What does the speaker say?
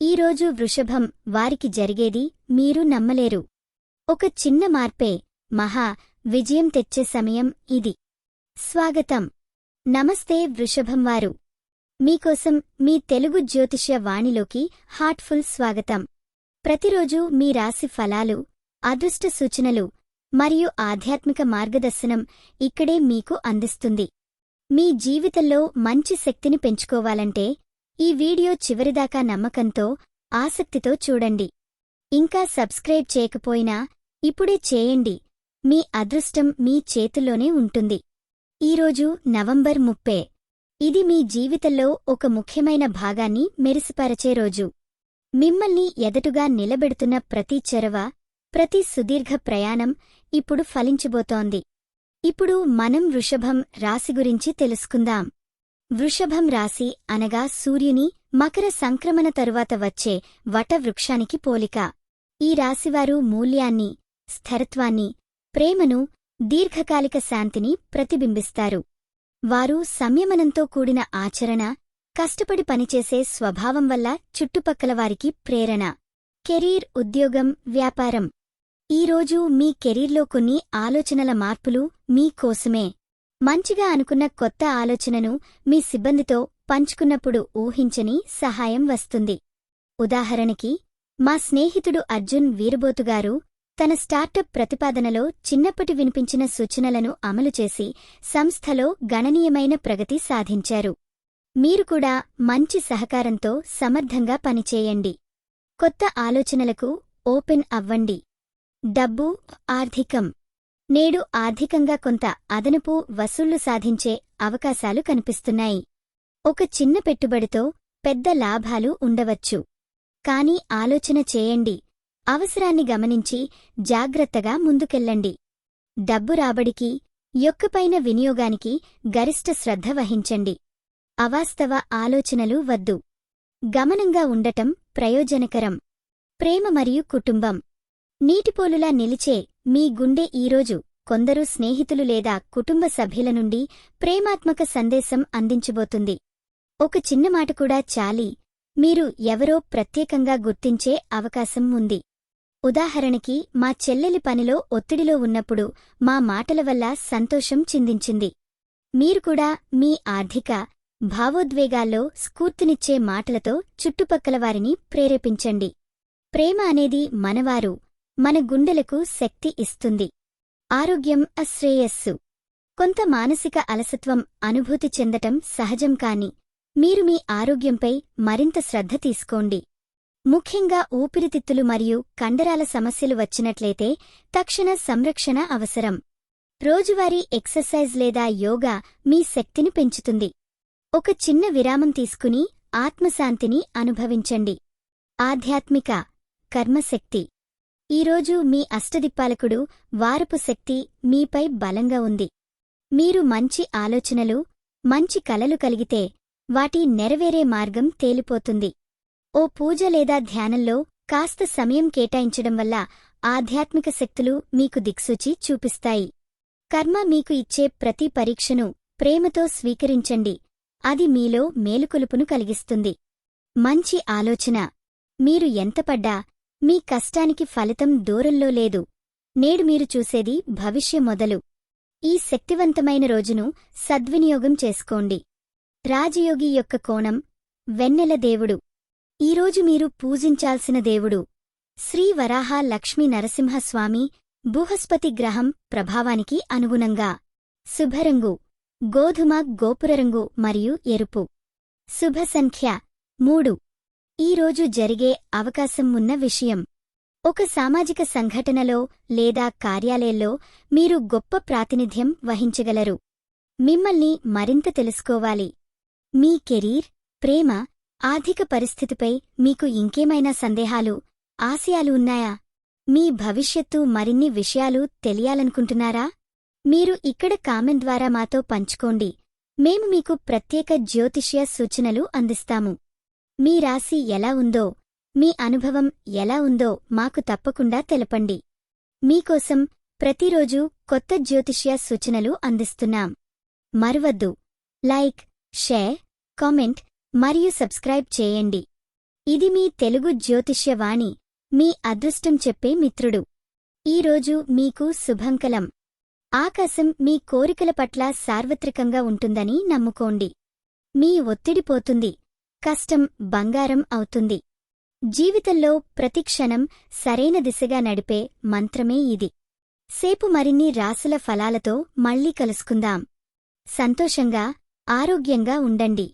ఈరోజు వృషభం వారికి జరిగేది మీరు నమ్మలేరు. ఒక చిన్న మార్పే మహా విజయం తెచ్చే సమయం ఇది. స్వాగతం. నమస్తే వృషభం వారు. మీకోసం మీ తెలుగు జ్యోతిష్య వాణిలోకి హార్ట్ఫుల్ స్వాగతం. ప్రతిరోజు మీ రాశి ఫలాలు, అదృష్ట సూచనలు మరియు ఆధ్యాత్మిక మార్గదర్శనం ఇక్కడే మీకు అందిస్తుంది. మీ జీవితంలో మంచి శక్తిని పెంచుకోవాలంటే ఈ వీడియో చివరిదాకా నమ్మకంతో, ఆసక్తితో చూడండి. ఇంకా సబ్స్క్రైబ్ చేయకపోయినా ఇప్పుడే చేయండి. మీ అదృష్టం మీ చేతుల్లోనే ఉంటుంది. ఈరోజు నవంబర్ 30. ఇది మీ జీవితంలో ఒక ముఖ్యమైన భాగాన్ని మెరిసిపరచే రోజు. మిమ్మల్ని ఎదటుగా నిలబెడుతున్న ప్రతి చొరవ, ప్రతి సుదీర్ఘ ప్రయాణం ఇప్పుడు ఫలించబోతోంది. ఇప్పుడు మనం వృషభం రాశి గురించి తెలుసుకుందాం. వృషభం రాశి అనగా సూర్యుని మకర సంక్రమణ తరువాత వచ్చే వటవృక్షానికి పోలిక. ఈ రాశివారు మూల్యాన్ని, స్థిరత్వాన్ని, ప్రేమను, దీర్ఘకాలిక శాంతిని ప్రతిబింబిస్తారు. వారు సంయమనంతో కూడిన ఆచరణ, కష్టపడి పనిచేసే స్వభావం వల్ల చుట్టుపక్కలవారికి ప్రేరణ. కెరీర్, ఉద్యోగం, వ్యాపారం. ఈరోజు మీ కెరీర్లో కొన్ని ఆలోచనల మార్పులు మీ కోసమే. మంచిగా అనుకున్న కొత్త ఆలోచనను మీ సిబ్బందితో పంచుకున్నప్పుడు ఊహించని సహాయం వస్తుంది. ఉదాహరణకి, మా స్నేహితుడు అర్జున్ వీరబోతుగారు తన స్టార్టప్ ప్రతిపాదనలో చిన్నప్పటి వినిపించిన సూచనలను అమలుచేసి సంస్థలో గణనీయమైన ప్రగతి సాధించారు. మీరు కూడా మంచి సహకారంతో సమర్థంగా పనిచేయండి. కొత్త ఆలోచనలకు ఓపెన్ అవ్వండి. డబ్బు, ఆర్థికం. నేడు ఆర్థికంగా కొంత అదనపు వసూళ్లు సాధించే అవకాశాలు కనిపిస్తున్నాయి. ఒక చిన్న పెట్టుబడితో పెద్ద లాభాలు ఉండవచ్చు. కానీ ఆలోచన చేయండి. అవసరాన్ని గమనించి జాగ్రత్తగా ముందుకెళ్లండి. డబ్బు రాబడికి, యొక్కపైన వినియోగానికి గరిష్ట శ్రద్ధ వహించండి. అవాస్తవ ఆలోచనలు వద్దు. గమనంగా ఉండటం ప్రయోజనకరం. ప్రేమ మరియు కుటుంబం. నీటిపోలులా నిలిచే మీ గుండె ఈరోజు కొందరు స్నేహితులు లేదా కుటుంబ సభ్యుల నుండి ప్రేమాత్మక సందేశం అందించబోతుంది. ఒక చిన్న మాట కూడా చాలి మీరు ఎవరో ప్రత్యేకంగా గుర్తించే అవకాశం ఉంది. ఉదాహరణకి, మా చెల్లెలి పనిలో ఒత్తిడిలో ఉన్నప్పుడు మా మాటల వల్ల సంతోషం చిందించింది. మీరు కూడా మీ ఆర్థిక, భావోద్వేగాల్లో స్ఫూర్తినిచ్చే మాటలతో చుట్టుపక్కలవారిని ప్రేరేపించండి. ప్రేమ అనేది మనవారు, మన గుండెలకు శక్తి ఇస్తుంది. ఆరోగ్యం, అశ్రేయస్సు. కొంత మానసిక అలసత్వం అనుభూతి చెందటం సహజం, కాని మీరు మీ ఆరోగ్యంపై మరింత శ్రద్ధ తీసుకోండి. ముఖ్యంగా ఊపిరితిత్తులు మరియు కండరాల సమస్యలు వచ్చినట్లయితే తక్షణ సంరక్షణ అవసరం. రోజువారీ ఎక్సర్సైజ్ లేదా యోగా మీ శక్తిని పెంచుతుంది. ఒక చిన్న విరామం తీసుకుని ఆత్మశాంతిని అనుభవించండి. ఆధ్యాత్మిక, కర్మశక్తి. ఈరోజు మీ అష్టదిక్పాలకుడు వారపు శక్తి మీపై బలంగా ఉంది. మీరు మంచి ఆలోచనలు, మంచి కలలు కలిగితే వాటి నెరవేరే మార్గం తేలిపోతుంది. ఓ పూజ లేదా ధ్యానంలో కాస్త సమయం కేటాయించడం వల్ల ఆధ్యాత్మిక శక్తులు మీకు దిక్సూచి చూపిస్తాయి. కర్మ మీకు ఇచ్చే ప్రతి పరీక్షను ప్రేమతో స్వీకరించండి. అది మీలో మేలుకొలుపును కలిగిస్తుంది. మంచి ఆలోచన. మీరు ఎంతపడ్డా మీ కష్టానికి ఫలితం దూరంలో లేదు. నేడు మీరు చూసేది భవిష్య మొదలు. ఈ శక్తివంతమైన రోజును సద్వినియోగం చేసుకోండి. రాజయోగి యొక్క కోణం. వెన్నెల దేవుడు. ఈరోజు మీరు పూజించాల్సిన దేవుడు శ్రీ వరాహ లక్ష్మీ నరసింహస్వామి. బృహస్పతి గ్రహం ప్రభావానికి అనుగుణంగా శుభరంగు గోధుమ, గోపురరంగు మరియు ఎరుపు. శుభ సంఖ్య 3. ఈరోజు జరిగే అవకాశం ఉన్న విషయం. ఒక సామాజిక సంఘటనలో లేదా కార్యాలయంలో మీరు గొప్ప ప్రాతినిధ్యం వహించగలరు. మిమ్మల్ని మరింత తెలుసుకోవాలి. మీ కెరీర్, ప్రేమ, ఆర్థిక పరిస్థితిపై మీకు ఇంకేమైనా సందేహాలు, ఆశయాలు ఉన్నాయా? మీ భవిష్యత్తు మరిన్ని విషయాలు తెలియాలనుకుంటున్నారా? మీరు ఇక్కడ కామెంట్ ద్వారా మాతో పంచుకోండి. మేము మీకు ప్రత్యేక జ్యోతిష్య సూచనలు అందిస్తాము. మీ రాశి ఎలా ఉందో, మీ అనుభవం ఎలా ఉందో మాకు తప్పకుండా తెలపండి. మీకోసం ప్రతిరోజు కొత్త జ్యోతిష్య సూచనలు అందిస్తున్నాం. మరువద్దు, లైక్, షేర్, కామెంట్ మరియు సబ్స్క్రైబ్ చేయండి. ఇది మీ తెలుగు జ్యోతిష్యవాణి, మీ అదృష్టం చెప్పే మిత్రుడు. ఈరోజు మీకు శుభంకలం. ఆకాశం మీ కోరికల పట్ల సార్వత్రికంగా ఉంటుందని నమ్ముకోండి. మీ ఒత్తిడి పోతుంది, కష్టం బంగారం అవుతుంది. జీవితంలో ప్రతిక్షణం సరైన దిశగా నడిపే మంత్రమే ఇది. సేపు మరిన్ని రాసుల ఫలాలతో మళ్ళీ కలుసుకుందాం. సంతోషంగా, ఆరోగ్యంగా ఉండండి.